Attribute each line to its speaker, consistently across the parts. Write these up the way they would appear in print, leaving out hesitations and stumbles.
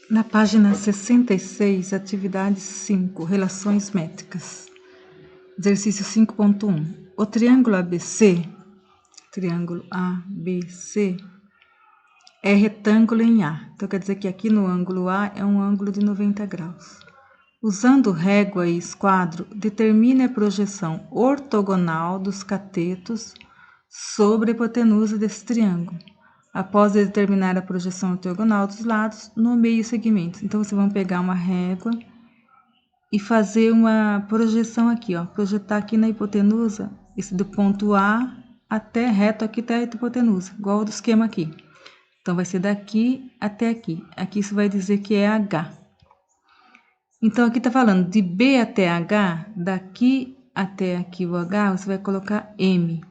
Speaker 1: Na página 66, atividade 5, relações métricas. Exercício 5.1. O triângulo ABC, é retângulo em A. Então, quer dizer que aqui no ângulo A é um ângulo de 90 graus. Usando régua e esquadro, determine a projeção ortogonal dos catetos sobre a hipotenusa desse triângulo. Após determinar a projeção ortogonal dos lados, nomeie os segmentos. Então, vocês vão pegar uma régua e fazer uma projeção aqui, ó. Projetar aqui na hipotenusa, esse do ponto A até reto aqui até a hipotenusa, igual do esquema aqui. Então, vai ser daqui até aqui. Aqui isso vai dizer que é H. Então, aqui tá falando de B até H, daqui até aqui o H, você vai colocar M.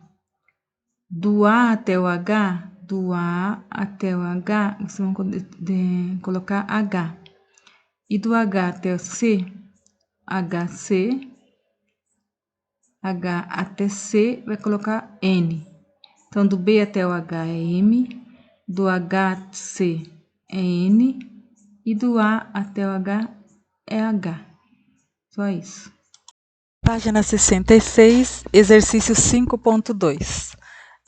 Speaker 1: Do A até o H, do A até o H, vocês vão colocar H. E do H até o C, HC. H até C, vai colocar N. Então, do B até o H é M, do HC é N, e do A até o H é H. Só isso. Página 66, exercício 5.2.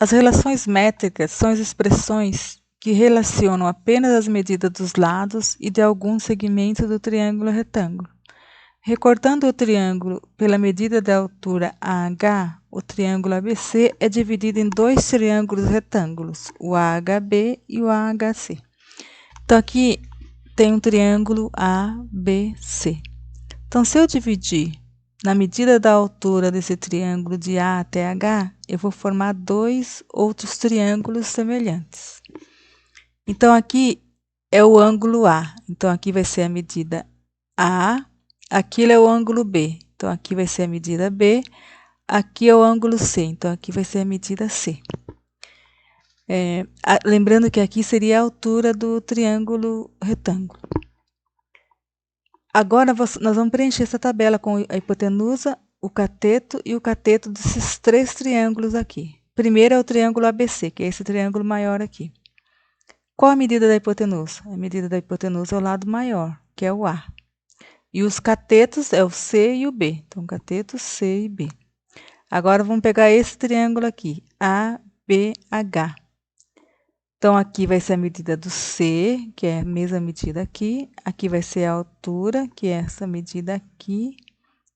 Speaker 1: As relações métricas são as expressões que relacionam apenas as medidas dos lados e de alguns segmentos do triângulo retângulo. Recortando o triângulo pela medida da altura AH, o triângulo ABC é dividido em dois triângulos retângulos, o AHB e o AHC. Então, aqui tem um triângulo ABC. Então, se eu dividir na medida da altura desse triângulo de A até H, eu vou formar dois outros triângulos semelhantes. Então, aqui é o ângulo A. Então, aqui vai ser a medida A. Aqui é o ângulo B. Então, aqui vai ser a medida B. Aqui é o ângulo C. Então, aqui vai ser a medida C. Lembrando que aqui seria a altura do triângulo retângulo. Agora, nós vamos preencher essa tabela com a hipotenusa, o cateto e o cateto desses três triângulos aqui. Primeiro é o triângulo ABC, que é esse triângulo maior aqui. Qual a medida da hipotenusa? A medida da hipotenusa é o lado maior, que é o A. E os catetos é o C e o B. Então, cateto C e B. Agora, vamos pegar esse triângulo aqui, ABH. Então, aqui vai ser a medida do C, que é a mesma medida aqui. Aqui vai ser a altura, que é essa medida aqui,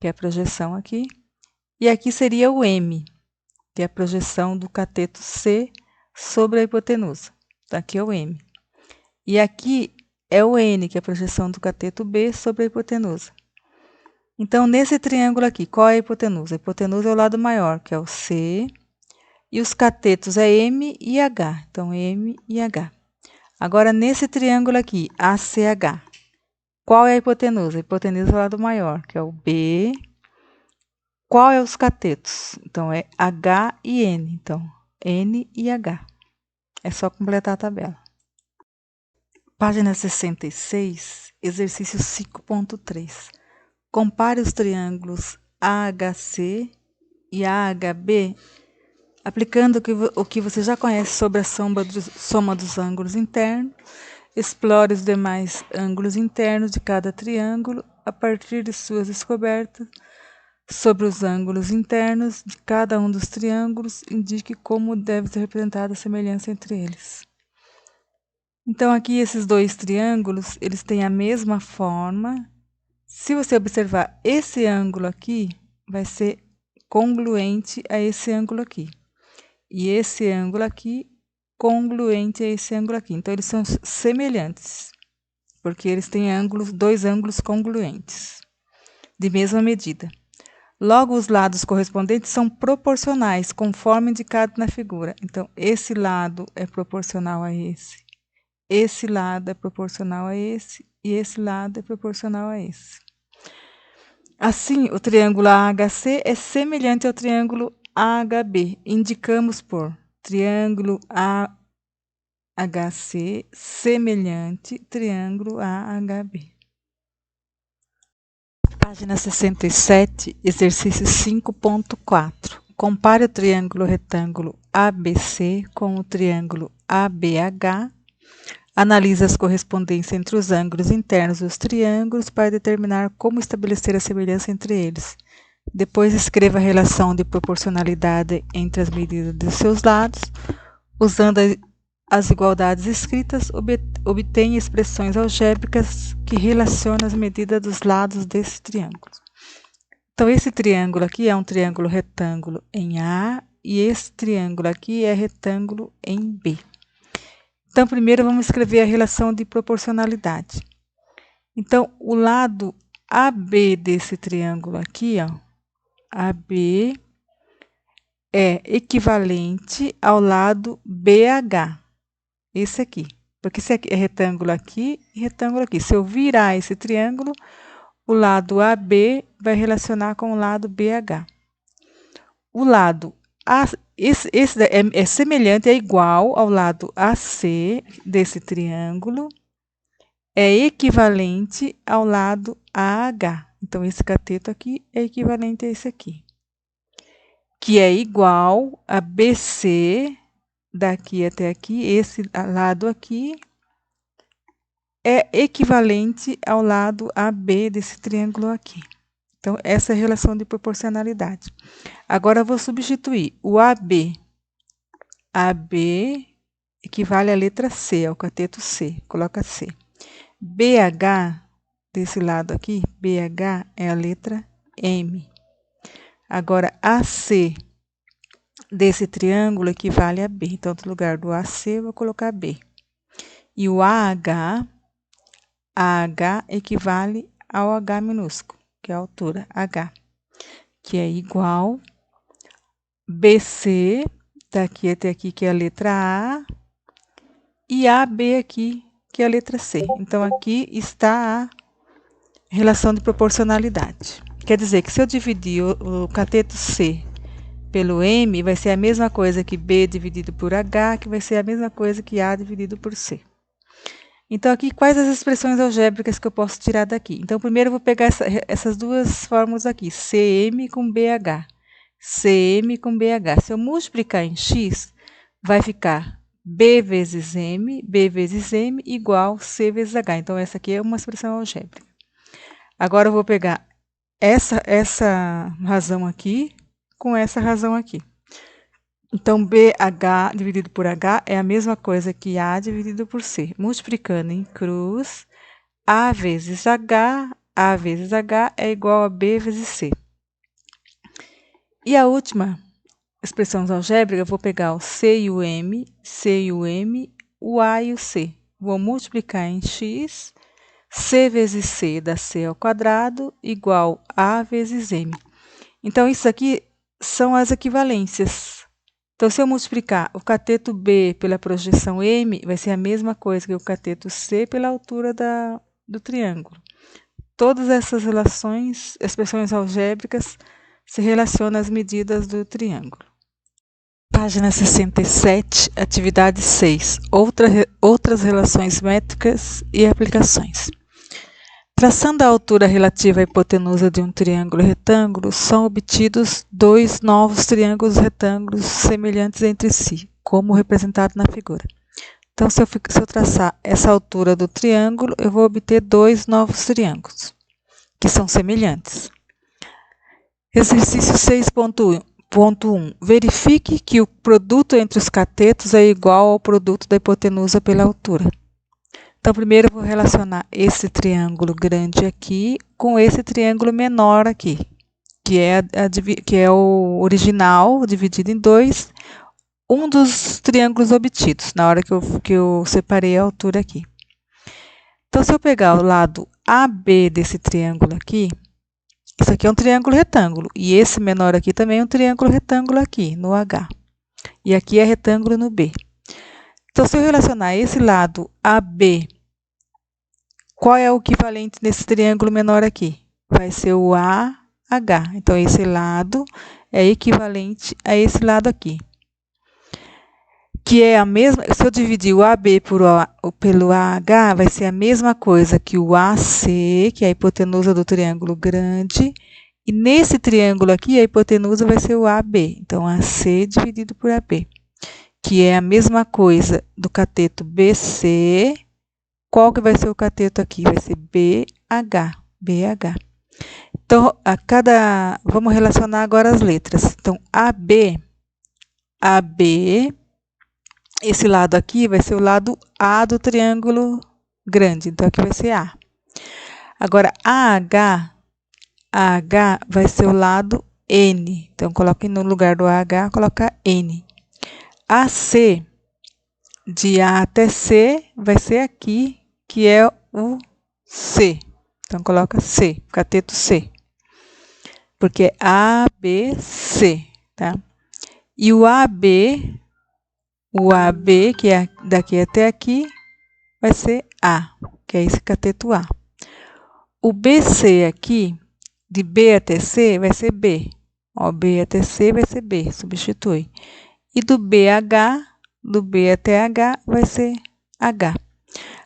Speaker 1: que é a projeção aqui. E aqui seria o M, que é a projeção do cateto C sobre a hipotenusa. Então, aqui é o M. E aqui é o N, que é a projeção do cateto B sobre a hipotenusa. Então, nesse triângulo aqui, qual é a hipotenusa? A hipotenusa é o lado maior, que é o C. E os catetos é M e H. Então, M e H. Agora, nesse triângulo aqui, ACH, qual é a hipotenusa? A hipotenusa é o lado maior, que é o B. Qual é os catetos? Então, é H e N. Então, N e H. É só completar a tabela. Página 66, exercício 5.3. Compare os triângulos AHC e AHB, aplicando o que você já conhece sobre a soma dos ângulos internos. Explore os demais ângulos internos de cada triângulo a partir de suas descobertas sobre os ângulos internos de cada um dos triângulos. Indique como deve ser representada a semelhança entre eles. Então, aqui esses dois triângulos, eles têm a mesma forma. Se você observar, esse ângulo aqui vai ser congruente a esse ângulo aqui. E esse ângulo aqui, congruente a esse ângulo aqui. Então, eles são semelhantes, porque eles têm dois ângulos congruentes, de mesma medida. Logo, os lados correspondentes são proporcionais, conforme indicado na figura. Então, esse lado é proporcional a esse. Esse lado é proporcional a esse e esse lado é proporcional a esse. Assim, o triângulo AHC é semelhante ao triângulo AHB. Indicamos por triângulo AHC semelhante triângulo AHB. Página 67, exercício 5.4. Compare o triângulo retângulo ABC com o triângulo ABH. Analise as correspondências entre os ângulos internos dos triângulos para determinar como estabelecer a semelhança entre eles. Depois escreva a relação de proporcionalidade entre as medidas de seus lados. Usando as igualdades escritas, obtenha expressões algébricas que relacionam as medidas dos lados desse triângulo. Então, esse triângulo aqui é um triângulo retângulo em A e esse triângulo aqui é retângulo em B. Então, primeiro vamos escrever a relação de proporcionalidade. Então, o lado AB desse triângulo aqui, ó, AB é equivalente ao lado BH, esse aqui. Porque esse aqui é retângulo aqui e retângulo aqui. Se eu virar esse triângulo, o lado AB vai relacionar com o lado BH. O lado esse é semelhante, é igual ao lado AC desse triângulo, é equivalente ao lado AH. Então, esse cateto aqui é equivalente a esse aqui, que é igual a BC, daqui até aqui, esse lado aqui, é equivalente ao lado AB desse triângulo aqui. Então, essa é a relação de proporcionalidade. Agora, eu vou substituir o AB. AB equivale à letra C, ao cateto C. Coloca C. BH, desse lado aqui, BH é a letra M. Agora, AC desse triângulo equivale a B. Então, no lugar do AC, eu vou colocar B. E o AH equivale ao H minúsculo, que é a altura H, que é igual BC, daqui até aqui, que é a letra A, e AB aqui, que é a letra C. Então, aqui está a relação de proporcionalidade. Quer dizer que se eu dividir o cateto C pelo M, vai ser a mesma coisa que B dividido por H, que vai ser a mesma coisa que A dividido por C. Então, aqui, quais as expressões algébricas que eu posso tirar daqui? Então, primeiro eu vou pegar essas duas fórmulas aqui, CM com BH. CM com BH. Se eu multiplicar em X, vai ficar B vezes M igual C vezes H. Então, essa aqui é uma expressão algébrica. Agora, eu vou pegar essa razão aqui com essa razão aqui. Então, BH dividido por H é a mesma coisa que A dividido por C. Multiplicando em cruz, A vezes H é igual a B vezes C. E a última expressão algébrica, eu vou pegar o C e o M, o A e o C. Vou multiplicar em X, C vezes C dá C ao quadrado, igual A vezes M. Então, isso aqui são as equivalências. Então, se eu multiplicar o cateto B pela projeção M, vai ser a mesma coisa que o cateto C pela altura do triângulo. Todas essas relações, expressões algébricas, se relacionam às medidas do triângulo. Página 67, atividade 6. Outras relações métricas e aplicações. Traçando a altura relativa à hipotenusa de um triângulo retângulo, são obtidos dois novos triângulos retângulos semelhantes entre si, como representado na figura. Então, se eu traçar essa altura do triângulo, eu vou obter dois novos triângulos, que são semelhantes. Exercício 6.1. Verifique que o produto entre os catetos é igual ao produto da hipotenusa pela altura. Então, primeiro eu vou relacionar esse triângulo grande aqui com esse triângulo menor aqui, que é o original, dividido em dois, um dos triângulos obtidos, na hora que eu separei a altura aqui. Então, se eu pegar o lado AB desse triângulo aqui, isso aqui é um triângulo retângulo, e esse menor aqui também é um triângulo retângulo aqui, no H. E aqui é retângulo no B. Então, se eu relacionar esse lado AB, qual é o equivalente nesse triângulo menor aqui? Vai ser o AH. Então, esse lado é equivalente a esse lado aqui. Que é a mesma, se eu dividir o AB pelo AH, vai ser a mesma coisa que o AC, que é a hipotenusa do triângulo grande. E nesse triângulo aqui, a hipotenusa vai ser o AB. Então, AC dividido por AB. Que é a mesma coisa do cateto BC qual que vai ser o cateto aqui? Vai ser BH, BH. Então, vamos relacionar agora as letras. Então, AB, esse lado aqui vai ser o lado A do triângulo grande, então aqui vai ser A. Agora, AH vai ser o lado N, então coloque no lugar do AH, coloca N. AC, de A até C, vai ser aqui, que é o C. Então, coloca C, cateto C. Porque é ABC, tá? E o AB, que é daqui até aqui, vai ser A, que é esse cateto A. O BC aqui, de B até C, vai ser B. Ó, B até C vai ser B, substitui. E do BH, do B até H, vai ser H.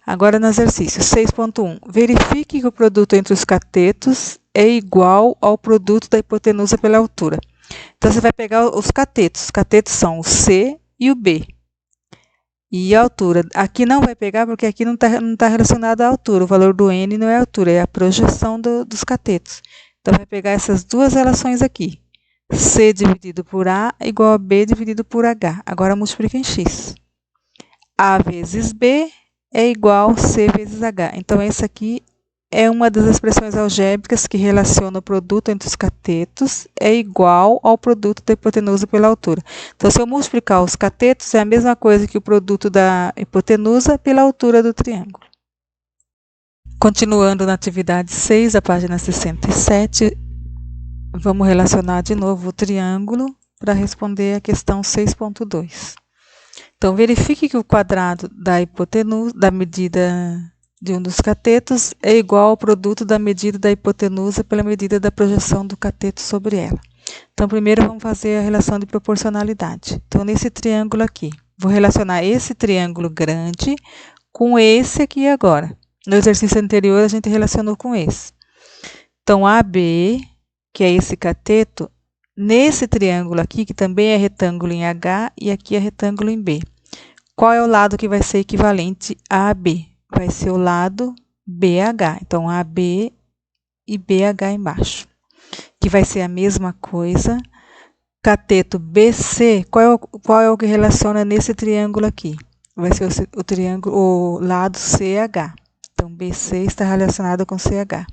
Speaker 1: Agora no exercício 6.1. Verifique que o produto entre os catetos é igual ao produto da hipotenusa pela altura. Então, você vai pegar os catetos. Os catetos são o C e o B. E a altura. Aqui não vai pegar, porque aqui não tá relacionado à altura. O valor do N não é a altura, é a projeção dos catetos. Então, vai pegar essas duas relações aqui. C dividido por A igual a B dividido por H. Agora, multiplica em X. A vezes B é igual a C vezes H. Então, essa aqui é uma das expressões algébricas que relaciona o produto entre os catetos é igual ao produto da hipotenusa pela altura. Então, se eu multiplicar os catetos, é a mesma coisa que o produto da hipotenusa pela altura do triângulo. Continuando na atividade 6, a página 67, vamos relacionar de novo o triângulo para responder a questão 6.2. Então, verifique que o quadrado da hipotenusa, da medida de um dos catetos, é igual ao produto da medida da hipotenusa pela medida da projeção do cateto sobre ela. Então, primeiro vamos fazer a relação de proporcionalidade. Então, nesse triângulo aqui, vou relacionar esse triângulo grande com esse aqui agora. No exercício anterior, a gente relacionou com esse. Então, AB, que é esse cateto, nesse triângulo aqui, que também é retângulo em H e aqui é retângulo em B. Qual é o lado que vai ser equivalente a AB? Vai ser o lado BH. Então, AB e BH embaixo. Que vai ser a mesma coisa. Cateto BC, qual é o que relaciona nesse triângulo aqui? Vai ser o lado CH. Então, BC está relacionado com CH.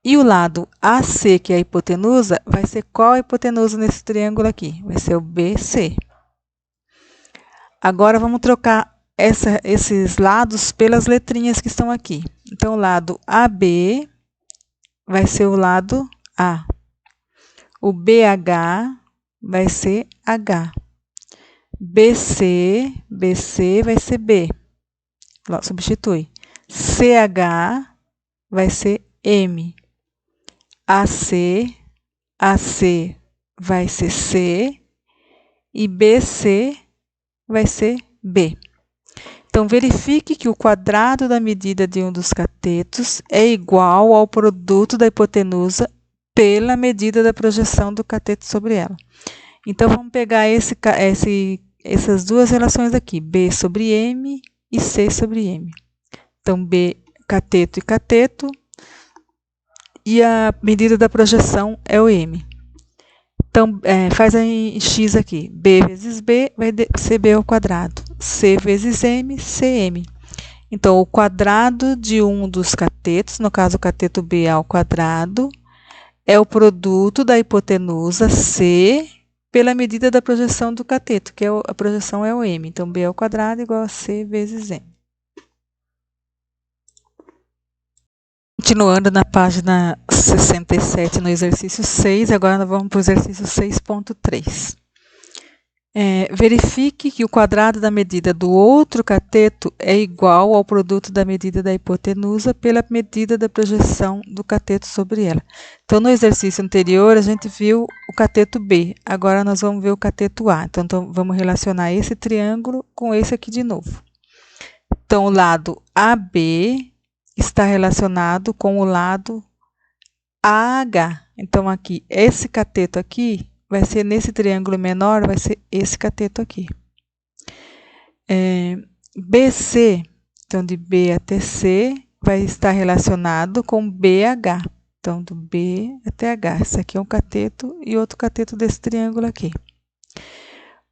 Speaker 1: E o lado AC, que é a hipotenusa, vai ser qual a hipotenusa nesse triângulo aqui? Vai ser o BC. Agora, vamos trocar esses lados pelas letrinhas que estão aqui. Então, o lado AB vai ser o lado A. O BH vai ser H. BC vai ser B. Substitui. CH vai ser M. AC vai ser C. E BC vai ser B. Então, verifique que o quadrado da medida de um dos catetos é igual ao produto da hipotenusa pela medida da projeção do cateto sobre ela. Então, vamos pegar essas duas relações aqui, B sobre M e C sobre M. Então, B, cateto e cateto, e a medida da projeção é o M. Então, faz em X aqui. B vezes B vai ser B ao quadrado. C vezes M, CM. Então, o quadrado de um dos catetos, no caso o cateto B ao quadrado, é o produto da hipotenusa C pela medida da projeção do cateto, que a projeção é o M. Então, B ao quadrado igual a C vezes M. Continuando na página 67, no exercício 6, agora nós vamos para o exercício 6.3. Verifique que o quadrado da medida do outro cateto é igual ao produto da medida da hipotenusa pela medida da projeção do cateto sobre ela. Então, no exercício anterior, a gente viu o cateto B. Agora, nós vamos ver o cateto A. Então, vamos relacionar esse triângulo com esse aqui de novo. Então, o lado AB está relacionado com o lado AH. Então, aqui, esse cateto aqui vai ser nesse triângulo menor, vai ser esse cateto aqui. BC, Então, de B até C vai estar relacionado com BH. Então, do B até H. Esse aqui é um cateto e outro cateto desse triângulo aqui.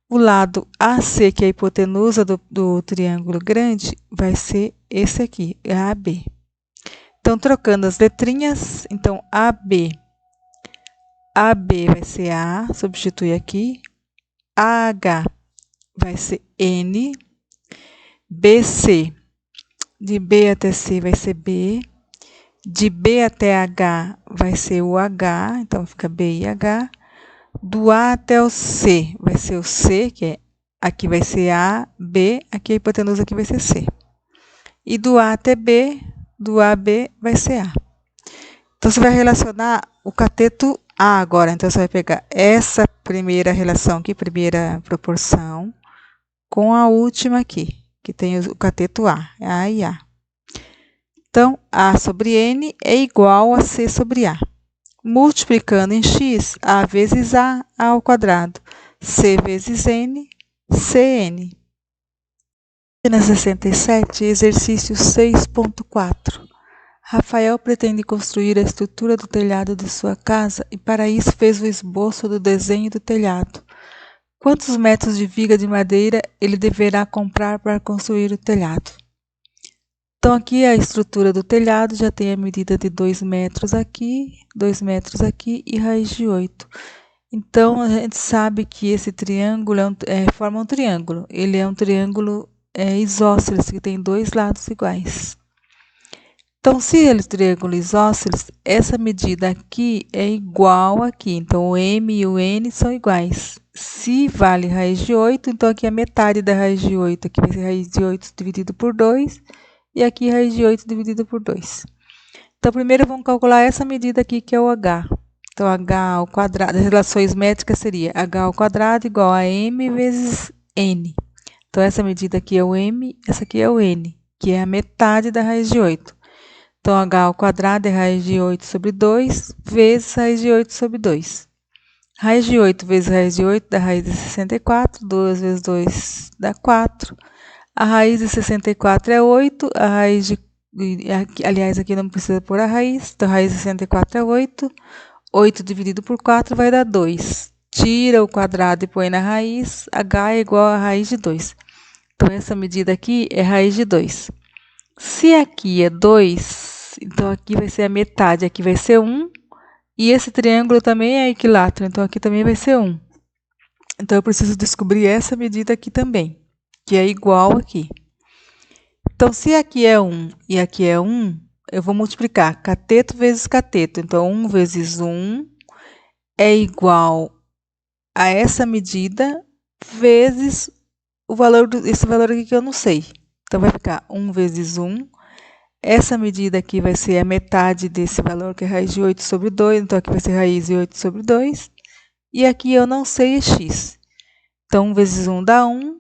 Speaker 1: O lado AC, que é a hipotenusa do triângulo grande, vai ser esse aqui, AB. Então, trocando as letrinhas, então, AB vai ser A, substitui aqui. AH vai ser N. BC, de B até C vai ser B. De B até H vai ser o H, então fica B e H. Do A até o C vai ser o C, que é aqui vai ser A, B, aqui a hipotenusa aqui vai ser C. E do A até B, do AB vai ser A. Então, você vai relacionar o cateto A agora. Então, você vai pegar essa primeira relação aqui, primeira proporção, com a última aqui, que tem o cateto A, A e A. Então, A sobre N é igual a C sobre A. Multiplicando em x, A vezes A ao quadrado. C vezes N, Cn. Na 67, exercício 6.4. Rafael pretende construir a estrutura do telhado de sua casa e para isso fez o esboço do desenho do telhado. Quantos metros de viga de madeira ele deverá comprar para construir o telhado? Então, aqui a estrutura do telhado já tem a medida de 2 metros aqui, 2 metros aqui e raiz de 8. Então, a gente sabe que esse triângulo forma um triângulo. Ele é um triângulo isósceles, que tem 2 lados iguais. Então, se ele é triângulo isósceles, essa medida aqui é igual aqui. Então, o M e o N são iguais. Se vale raiz de 8, então aqui é metade da raiz de 8. Aqui vai ser raiz de 8 dividido por 2. E aqui raiz de 8 dividido por 2. Então, primeiro vamos calcular essa medida aqui, que é o H. Então, H ao quadrado, as relações métricas seria H ao quadrado igual a M vezes N. Então, essa medida aqui é o M, essa aqui é o N, que é a metade da raiz de 8. Então, H ao quadrado é raiz de 8 sobre 2, vezes raiz de 8 sobre 2. Raiz de 8 vezes raiz de 8 dá raiz de 64, 2 vezes 2 dá 4. A raiz de 64 é 8, a raiz de... Aliás, aqui não precisa pôr a raiz, então a raiz de 64 é 8. 8 dividido por 4 vai dar 2. Tira o quadrado e põe na raiz, H é igual a raiz de 2. Então, essa medida aqui é raiz de 2. Se aqui é 2, então aqui vai ser a metade, aqui vai ser 1. E esse triângulo também é equilátero, então aqui também vai ser 1. Então, eu preciso descobrir essa medida aqui também, que é igual aqui. Então, se aqui é 1 e aqui é 1, eu vou multiplicar cateto vezes cateto. Então, 1 vezes 1 é igual a essa medida vezes o valor esse valor aqui que eu não sei. Então, vai ficar 1 vezes 1. Essa medida aqui vai ser a metade desse valor, que é raiz de 8 sobre 2. Então, aqui vai ser raiz de 8 sobre 2. E aqui eu não sei é x. Então, 1 vezes 1 dá 1.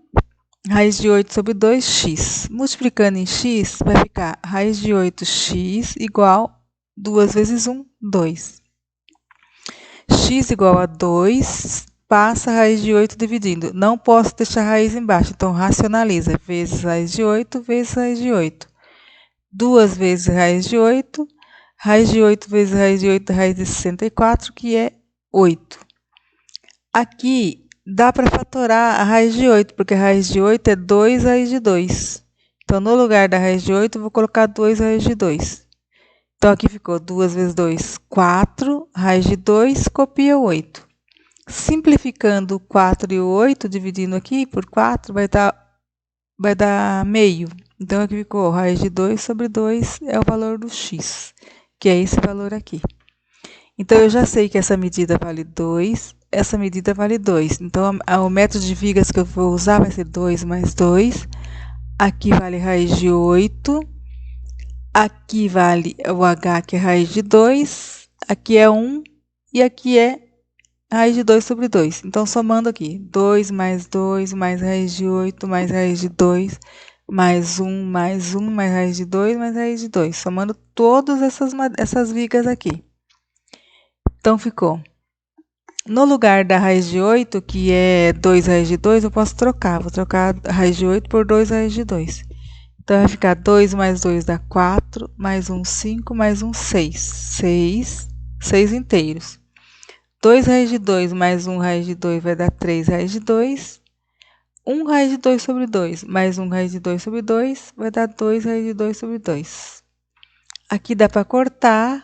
Speaker 1: Raiz de 8 sobre 2x. Multiplicando em x, vai ficar raiz de 8x igual 2 vezes 1, 2. X igual a 2, passa a raiz de 8 dividindo. Não posso deixar a raiz embaixo, então racionaliza. Vezes raiz de 8, vezes raiz de 8. 2 vezes raiz de 8. Raiz de 8 vezes raiz de 8 é raiz de 64, que é 8. Aqui dá para fatorar a raiz de 8, porque a raiz de 8 é 2 raiz de 2. Então, no lugar da raiz de 8, eu vou colocar 2 raiz de 2. Então, aqui ficou 2 vezes 2, 4. Raiz de 2, copia o 8. Simplificando o 4 e o 8, dividindo aqui por 4, vai dar meio. Então, aqui ficou raiz de 2 sobre 2 é o valor do x, que é esse valor aqui. Então, eu já sei que essa medida vale 2, essa medida vale 2. Então, o método de vigas que eu vou usar vai ser 2 mais 2. Aqui vale raiz de 8. Aqui vale o h, que é raiz de 2. Aqui é 1. E aqui é raiz de 2 sobre 2. Então, somando aqui, 2 mais raiz de 8, mais raiz de 2, mais 1, mais raiz de 2, mais raiz de 2. Somando todas essas vigas aqui. Então, ficou. No lugar da raiz de 8, que é 2 raiz de 2, eu posso trocar. Vou trocar a raiz de 8 por 2 raiz de 2. Então, vai ficar 2 mais 2 dá 4, mais 1, 5, mais 1, 6. 6 inteiros. 2 raiz de 2 mais 1 raiz de 2 vai dar 3 raiz de 2. 1 raiz de 2 sobre 2 mais 1 raiz de 2 sobre 2 vai dar 2 raiz de 2 sobre 2. Aqui dá para cortar,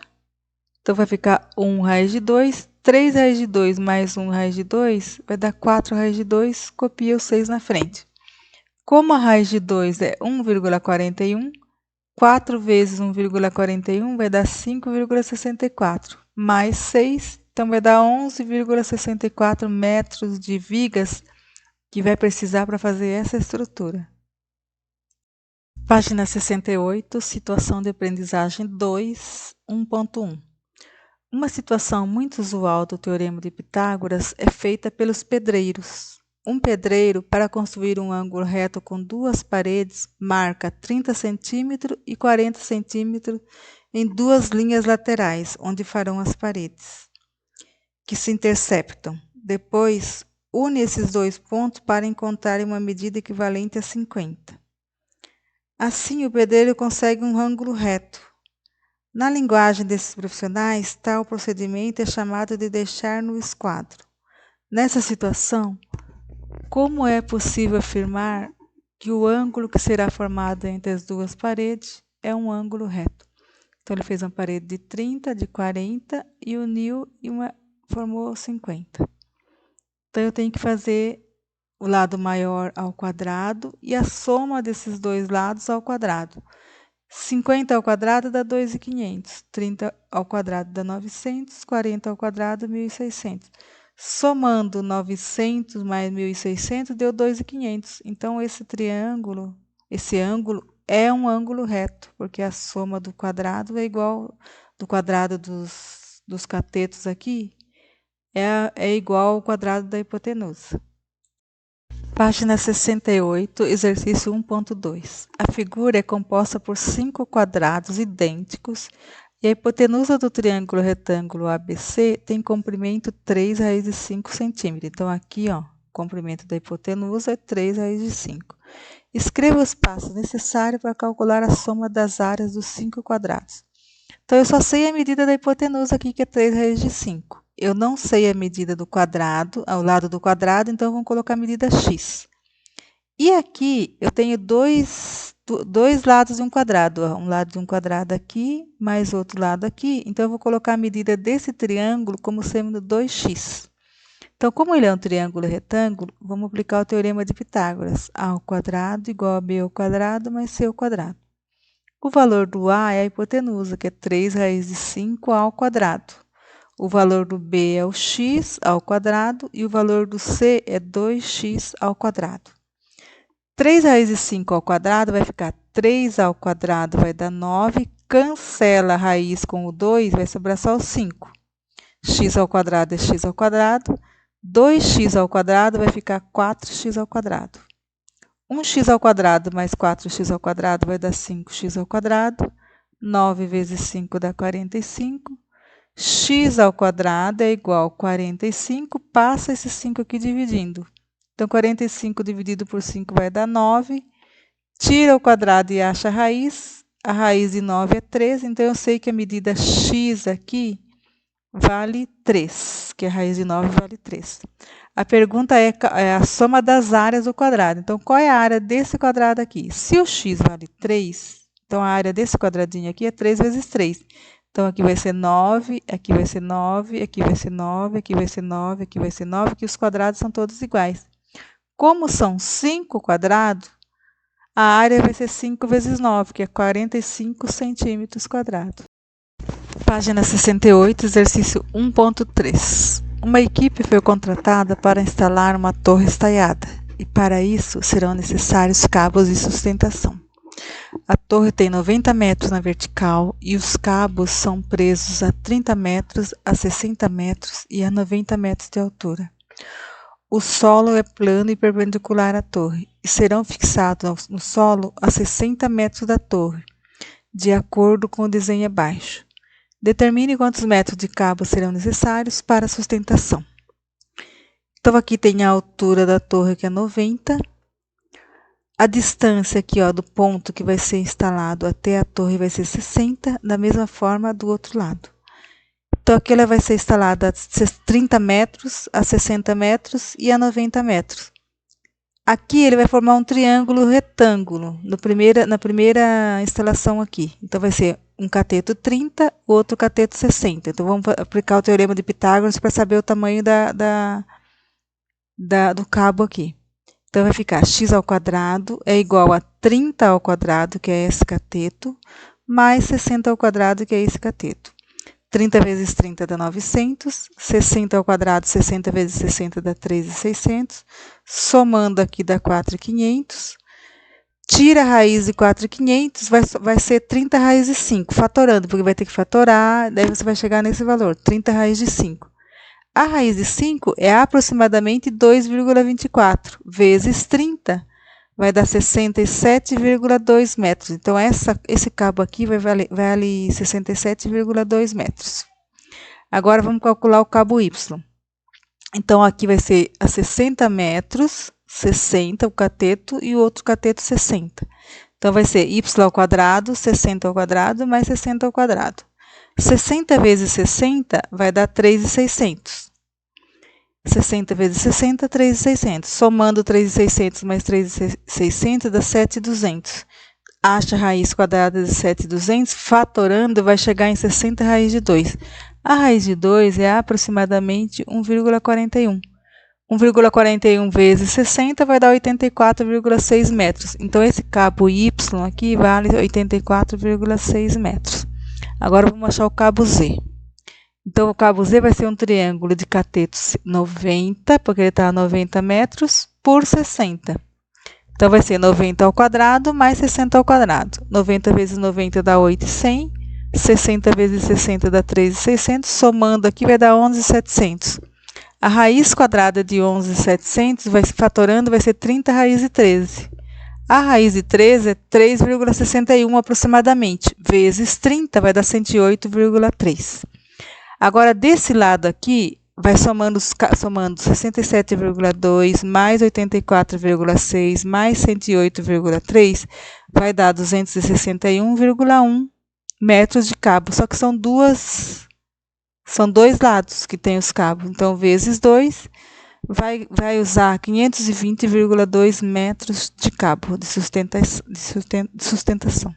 Speaker 1: então vai ficar 1 raiz de 2, 3 raiz de 2 mais 1 raiz de 2 vai dar 4 raiz de 2, copia o 6 na frente. Como a raiz de 2 é 1,41, 4 vezes 1,41 vai dar 5,64, mais 6, então vai dar 11,64 metros de vigas que vai precisar para fazer essa estrutura. Página 68, situação de aprendizagem 2, 1.1. Uma situação muito usual do Teorema de Pitágoras é feita pelos pedreiros. Um pedreiro, para construir um ângulo reto com duas paredes, marca 30 cm e 40 cm em duas linhas laterais, onde farão as paredes, que se interceptam. Depois, une esses dois pontos para encontrar uma medida equivalente a 50. Assim, o pedreiro consegue um ângulo reto. Na linguagem desses profissionais, tal procedimento é chamado de deixar no esquadro. Nessa situação, como é possível afirmar que o ângulo que será formado entre as duas paredes é um ângulo reto? Então, ele fez uma parede de 30, de 40 e uniu e formou 50. Então, eu tenho que fazer o lado maior ao quadrado e a soma desses dois lados ao quadrado. 50 ao quadrado dá 2.500, 30 ao quadrado dá 900, 40 ao quadrado 1.600. Somando 900 mais 1.600 deu 2.500. Então, esse ângulo é um ângulo reto, porque a soma do quadrado é igual, do quadrado dos catetos aqui, é igual ao quadrado da hipotenusa. Página 68, exercício 1.2. A figura é composta por 5 quadrados idênticos e a hipotenusa do triângulo retângulo ABC tem comprimento 3 raiz de 5 cm. Então, aqui, ó, o comprimento da hipotenusa é 3 raiz de 5. Escreva os passos necessários para calcular a soma das áreas dos 5 quadrados. Então, eu só sei a medida da hipotenusa aqui, que é 3 raiz de 5. Eu não sei a medida do quadrado, ao lado do quadrado, então vamos colocar a medida x. E aqui eu tenho dois lados de um quadrado, um lado de um quadrado aqui, mais outro lado aqui. Então, eu vou colocar a medida desse triângulo como sendo 2x. Então, como ele é um triângulo retângulo, vamos aplicar o teorema de Pitágoras. A ao quadrado igual a b ao quadrado mais c ao quadrado. O valor do a é a hipotenusa, que é 3 raiz de 5 ao quadrado. O valor do b é o x ao quadrado e o valor do c é 2x ao quadrado. 3 raiz de 5 ao quadrado vai ficar 3 ao quadrado, vai dar 9. Cancela a raiz com o 2, vai sobrar só o 5. X ao quadrado é x ao quadrado. 2x ao quadrado vai ficar 4x ao quadrado. 1x ao quadrado mais 4x ao quadrado vai dar 5x ao quadrado. 9 vezes 5 dá 45. X ao quadrado é igual a 45. Passa esse 5 aqui dividindo. Então, 45 dividido por 5 vai dar 9. Tira o quadrado e acha a raiz. A raiz de 9 é 3. Então, eu sei que a medida x aqui vale 3, que a raiz de 9 vale 3. A pergunta é a soma das áreas do quadrado. Então, qual é a área desse quadrado aqui? Se o x vale 3, então a área desse quadradinho aqui é 3 vezes 3. Então, aqui vai ser 9, aqui vai ser 9, aqui vai ser 9, aqui vai ser 9, aqui vai ser 9, que os quadrados são todos iguais. Como são 5 quadrados, a área vai ser 5 vezes 9, que é 45 centímetros quadrados. Página 68, exercício 1.3. Uma equipe foi contratada para instalar uma torre estaiada, e para isso serão necessários cabos de sustentação. A torre tem 90 metros na vertical e os cabos são presos a 30 metros, a 60 metros e a 90 metros de altura. O solo é plano e perpendicular à torre, e serão fixados no solo a 60 metros da torre, de acordo com o desenho abaixo. Determine quantos metros de cabo serão necessários para a sustentação. Então, aqui tem a altura da torre, que é 90. A distância aqui, ó, do ponto que vai ser instalado até a torre vai ser 60, da mesma forma do outro lado. Então, aqui ela vai ser instalada a 30 metros, a 60 metros e a 90 metros. Aqui ele vai formar um triângulo retângulo na primeira instalação aqui. Então, vai ser um cateto 30, outro cateto 60. Então, vamos aplicar o teorema de Pitágoras para saber o tamanho do cabo aqui. Então, vai ficar x ao quadrado é igual a 30 ao quadrado, que é esse cateto, mais 60 ao quadrado, que é esse cateto. 30 vezes 30 dá 900, 60 ao quadrado, 60 vezes 60 dá 3.600, somando aqui dá 4.500, tira a raiz de 4.500, vai ser 30 raiz de 5, fatorando, porque vai ter que fatorar, daí você vai chegar nesse valor, 30 raiz de 5. A raiz de 5 é aproximadamente 2,24 vezes 30, vai dar 67,2 metros. Então, esse cabo aqui vale 67,2 metros. Agora, vamos calcular o cabo Y. Então, aqui vai ser a 60 metros, 60 o cateto e o outro cateto 60. Então, vai ser y ao quadrado, 60 ao quadrado, mais 60 ao quadrado. 60 vezes 60 vai dar 3.600. 60 vezes 60, 3.600. Somando 3.600 mais 3.600 dá 7.200. Acha a raiz quadrada de 7.200, fatorando, vai chegar em 60 raiz de 2. A raiz de 2 é aproximadamente 1,41. 1,41 vezes 60 vai dar 84,6 metros. Então, esse cabo Y aqui vale 84,6 metros. Agora, vamos achar o cabo Z. Então, o cabo Z vai ser um triângulo de catetos 90, porque ele está a 90 metros, por 60. Então, vai ser 90 ao quadrado mais 60 ao quadrado. 90 vezes 90 dá 8.100. 60 vezes 60 dá 3.600. Somando aqui vai dar 11.700. A raiz quadrada de 11.700, fatorando, vai ser 30 raiz de 13. A raiz de 13 é 3,61 aproximadamente. Vezes 30 vai dar 108,3. Agora, desse lado aqui, vai somando 67,2 mais 84,6 mais 108,3, vai dar 261,1 metros de cabo. Só que são dois lados que tem os cabos. Então, vezes 2, vai usar 520,2 metros de cabo de sustentação.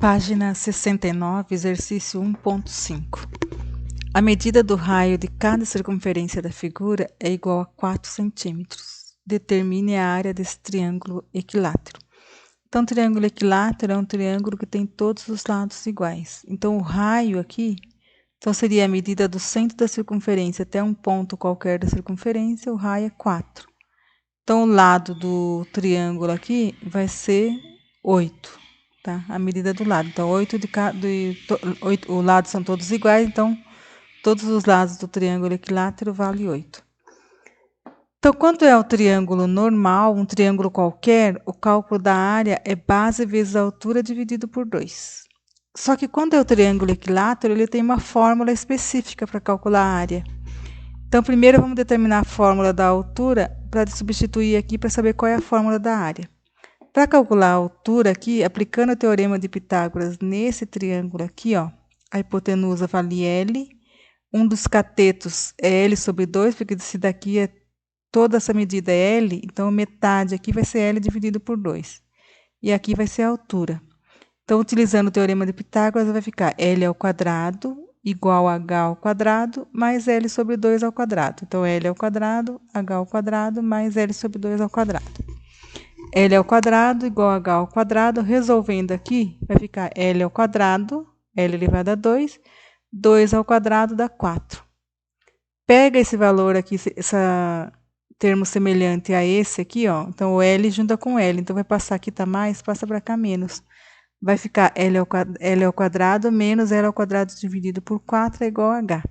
Speaker 1: Página 69, exercício 1.5. A medida do raio de cada circunferência da figura é igual a 4 centímetros. Determine a área desse triângulo equilátero. Então, o triângulo equilátero é um triângulo que tem todos os lados iguais. Então, o raio aqui, seria a medida do centro da circunferência até um ponto qualquer da circunferência, o raio é 4. Então, o lado do triângulo aqui vai ser 8, tá? A medida do lado. Então, 8 os lados são todos iguais, então todos os lados do triângulo equilátero vale 8. Então, quando é o triângulo normal, um triângulo qualquer, o cálculo da área é base vezes a altura dividido por 2. Só que quando é o triângulo equilátero, ele tem uma fórmula específica para calcular a área. Então, primeiro vamos determinar a fórmula da altura para substituir aqui para saber qual é a fórmula da área. Para calcular a altura aqui, aplicando o teorema de Pitágoras nesse triângulo aqui, ó, a hipotenusa vale L. Um dos catetos é L sobre 2, porque se daqui toda essa medida é L, então metade aqui vai ser L dividido por 2. E aqui vai ser a altura. Então, utilizando o teorema de Pitágoras, vai ficar L ao quadrado igual a H ao quadrado mais L sobre 2 ao quadrado. Então, L ao quadrado, H ao quadrado mais L sobre 2 ao quadrado. L ao quadrado igual a H ao quadrado, resolvendo aqui, vai ficar L ao quadrado, L elevado a 2, 2 ao quadrado dá 4. Pega esse valor aqui, esse termo semelhante a esse aqui, ó. Então, o L junta com L. Então, vai passar aqui, tá mais, passa para cá menos. Vai ficar L ao quadrado menos L ao quadrado dividido por 4 é igual a H.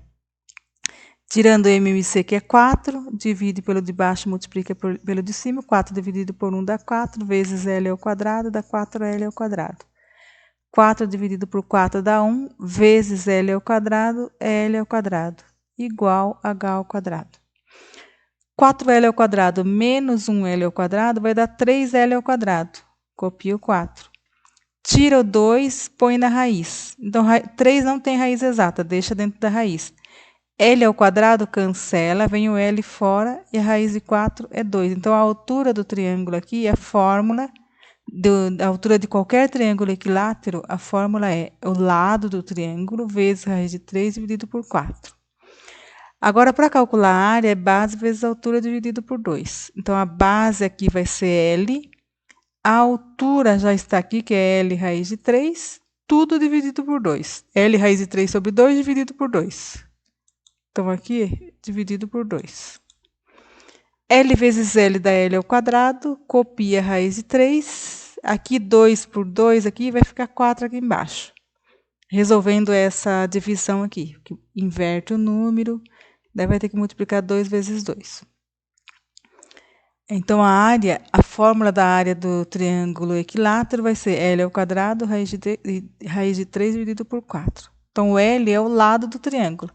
Speaker 1: Tirando M e C, que é 4, divide pelo de baixo, multiplica pelo de cima. 4 dividido por 1 dá 4, vezes L ao quadrado dá 4L ao quadrado. 4 dividido por 4 dá 1, vezes L ao quadrado é L ao quadrado, igual a H ao quadrado. 4L ao quadrado menos 1L ao quadrado vai dar 3L ao quadrado. Copia o 4. Tira o 2, põe na raiz. Então, 3 não tem raiz exata, deixa dentro da raiz. L ao quadrado cancela, vem o L fora e a raiz de 4 é 2. Então, a altura do triângulo aqui, a fórmula, da altura de qualquer triângulo equilátero, a fórmula é o lado do triângulo vezes a raiz de 3 dividido por 4. Agora, para calcular a área, é base vezes a altura dividido por 2. Então, a base aqui vai ser L, a altura já está aqui, que é L raiz de 3, tudo dividido por 2. L raiz de 3 sobre 2 dividido por 2. Então, aqui, dividido por 2. L vezes L dá L ao quadrado, copia a raiz de 3. Aqui, 2 por 2, aqui vai ficar 4 aqui embaixo. Resolvendo essa divisão aqui, que inverte o número, daí vai ter que multiplicar 2 vezes 2. Então, a fórmula da área do triângulo equilátero vai ser L ao quadrado, raiz de 3 dividido por 4. Então, o L é o lado do triângulo.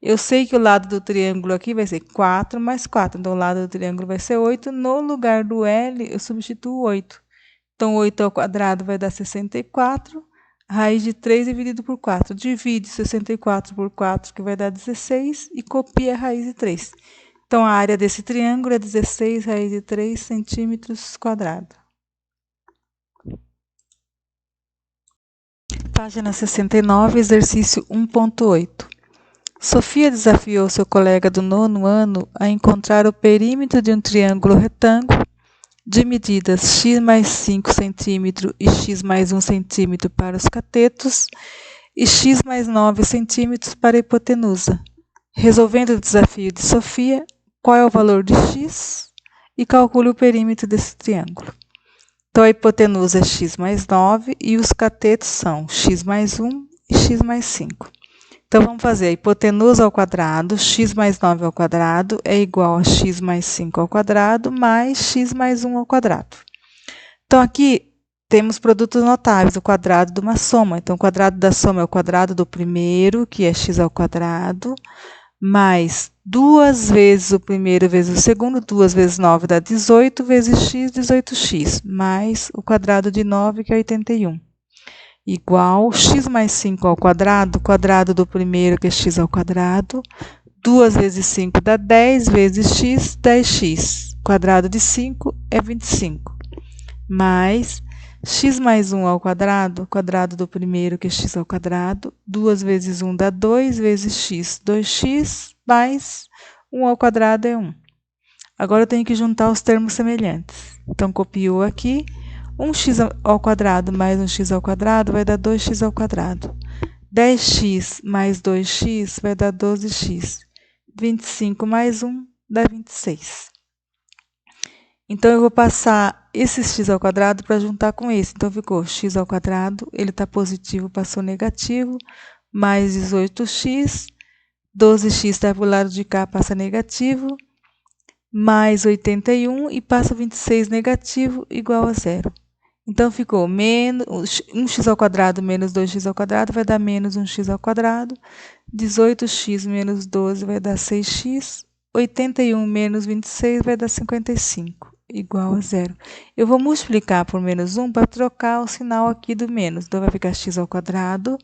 Speaker 1: Eu sei que o lado do triângulo aqui vai ser 4 mais 4. Então, o lado do triângulo vai ser 8. No lugar do L, eu substituo 8. Então, 8 ao quadrado vai dar 64. Raiz de 3 dividido por 4. Divide 64 por 4, que vai dar 16. E copia a raiz de 3. Então, a área desse triângulo é 16 raiz de 3 centímetros quadrados. Página 69, exercício 1.8. Sofia desafiou seu colega do 9º ano a encontrar o perímetro de um triângulo retângulo de medidas x mais 5 cm e x mais 1 cm para os catetos e x mais 9 cm para a hipotenusa. Resolvendo o desafio de Sofia, qual é o valor de x e calcule o perímetro desse triângulo. Então, a hipotenusa é x mais 9 e os catetos são x mais 1 e x mais 5. Então, vamos fazer a hipotenusa ao quadrado, x mais 9 ao quadrado é igual a x mais 5 ao quadrado, mais x mais 1 ao quadrado. Então, aqui temos produtos notáveis, o quadrado de uma soma. Então, o quadrado da soma é o quadrado do primeiro, que é x ao quadrado, mais 2 vezes o primeiro vezes o segundo, 2 vezes 9 dá 18, vezes x, 18x, mais o quadrado de 9, que é 81. Igual x mais 5 ao quadrado do primeiro, que é x ao quadrado, 2 vezes 5 dá 10, vezes x, 10x. Quadrado de 5 é 25. Mais x mais 1 ao quadrado do primeiro, que é x ao quadrado, 2 vezes 1 dá 2, vezes x, 2x, mais 1 ao quadrado é 1. Agora eu tenho que juntar os termos semelhantes. Então, copiou aqui. 1x ao quadrado mais 1x ao quadrado vai dar 2x ao quadrado. 10x mais 2x vai dar 12x. 25 mais 1 dá 26. Então, eu vou passar esse x ao quadrado para juntar com esse. Então, ficou x ao quadrado, ele está positivo, passou negativo, mais 18x, 12x está para o lado de cá, passa negativo, mais 81 e passa 26 negativo, igual a 0. Então, ficou menos 1x ao quadrado menos 2x ao quadrado vai dar menos 1x ao quadrado. 18x menos 12 vai dar 6x. 81 menos 26 vai dar 55, igual a 0. Eu vou multiplicar por menos 1 para trocar o sinal aqui do menos. Então, vai ficar x ao quadrado,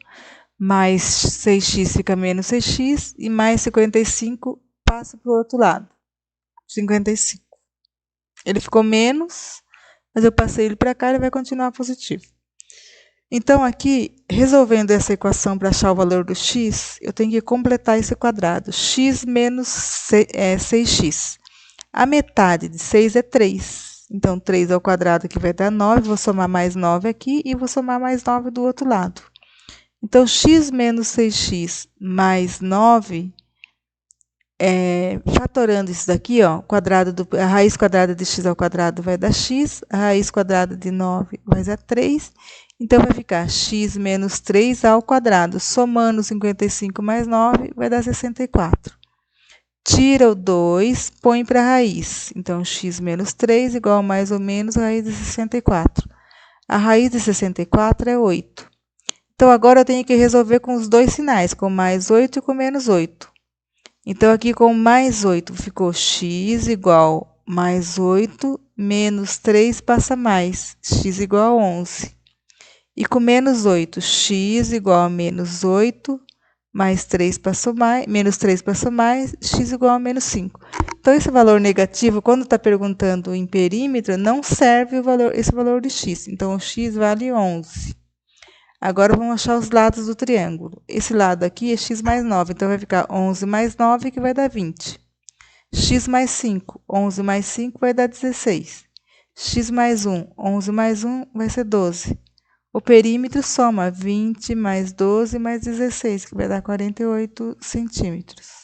Speaker 1: mais 6x fica menos 6x, e mais 55 passa para o outro lado. 55. Ele ficou menos, mas eu passei ele para cá, ele vai continuar positivo. Então, aqui, resolvendo essa equação para achar o valor do x, eu tenho que completar esse quadrado. X menos 6x. A metade de 6 é 3. Então, 3 ao quadrado aqui vai dar 9. Vou somar mais 9 aqui e vou somar mais 9 do outro lado. Então, x menos 6x mais 9... fatorando isso daqui, ó, a raiz quadrada de x ao quadrado vai dar x, a raiz quadrada de 9 vai dar 3, então vai ficar x menos 3 ao quadrado, somando 55 mais 9, vai dar 64. Tira o 2, põe para a raiz, então x menos 3 igual a mais ou menos a raiz de 64. A raiz de 64 é 8. Então, agora eu tenho que resolver com os dois sinais, com mais 8 e com menos 8. Então, aqui com mais 8, ficou x igual mais 8, menos 3 passa mais, x igual a 11. E com menos 8, x igual a menos 8, mais 3 passou mais, menos 3 passou mais, x igual a menos 5. Então, esse valor negativo, quando está perguntando em perímetro, não serve esse valor de x. Então, o x vale 11. Agora, vamos achar os lados do triângulo. Esse lado aqui é x mais 9, então vai ficar 11 mais 9, que vai dar 20. X mais 5, 11 mais 5 vai dar 16. X mais 1, 11 mais 1 vai ser 12. O perímetro soma 20 mais 12 mais 16, que vai dar 48 centímetros.